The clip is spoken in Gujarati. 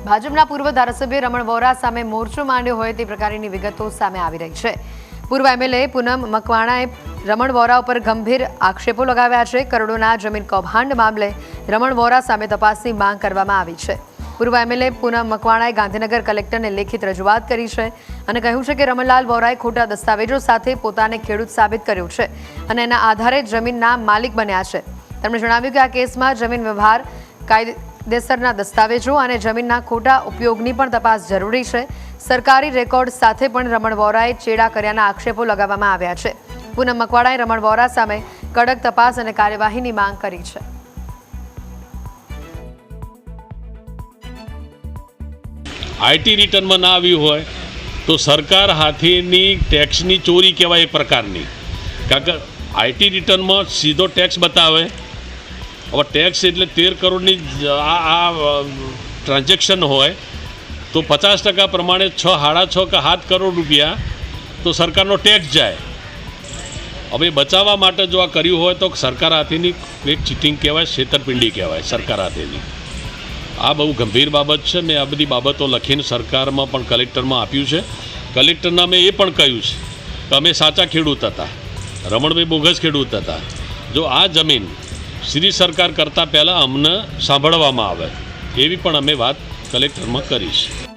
ભાજપના પૂર્વ ધારાસભ્ય રમણ વોરા સામે મોરચો માંડ્યો હોય તે પ્રકારની વિગતો સામે આવી રહી છે। પૂર્વ એમએલએ પૂનમ મકવાણાએ રમણ વોરા ઉપર ગંભીર આક્ષેપો લગાવ્યા છે। કરોડોના જમીન કૌભાંડ મામલે રમણ વોરા સામે તપાસની માંગ કરવામાં આવી છે। પૂર્વ એમએલએ પૂનમ મકવાણાએ ગાંધીનગર કલેક્ટરને લેખિત રજૂઆત કરી છે અને કહ્યું છે કે રમણલાલ વોરાએ ખોટા દસ્તાવેજો સાથે પોતાને ખેડૂત સાબિત કર્યો છે અને એના આધારે જમીનના માલિક બન્યા છે। તેમણે જણાવ્યું કે આ કેસમાં જમીન વ્યવહાર કાયદેસરના દસ્તાવેજો અને જમીનના ખોટા ઉપયોગની પણ તપાસ જરૂરી છે। સરકારી રેકોર્ડ સાથે પણ રમણ વોરાએ ચેડા કર્યાના આક્ષેપો લગાવવામાં આવ્યા છે। પૂનમ મકવાણાએ રમણ વોરા સામે કડક તપાસ અને કાર્યવાહીની માંગ કરી છે। आईटी रिटर्न में ना आव्યું હોય तो सरकार हाथेनी टेक्सनी चोरी कहेवाय एक प्रकारनी, कारण के आईटी रिटर्न में सीधो टेक्स बतावे। હવે ટેક્સ એટલે 13 કરોડની આ ટ્રાન્ઝેક્શન હોય તો 50% પ્રમાણે 6.5 કે 7 કરોડ રૂપિયા તો સરકારનો ટેક્સ જાય। હવે બચાવવા માટે જો આ કર્યું હોય તો સરકાર હાથેની એક ચીટિંગ કહેવાય, છેતરપિંડી કહેવાય સરકાર હાથેની। આ બહુ ગંભીર બાબત છે। મેં આ બધી બાબતો લખીને સરકારમાં પણ કલેક્ટરમાં આપ્યું છે। કલેક્ટરના મેં એ પણ કહ્યું છે કે અમે સાચા ખેડૂત હતા, રમણભાઈ બોગસ ખેડૂત હતા। જો આ જમીન શ્રી સરકાર કરતાં પહેલાં અમને સાંભળવામાં આવે એવી પણ અમે વાત કલેક્ટરમાં કરી છે।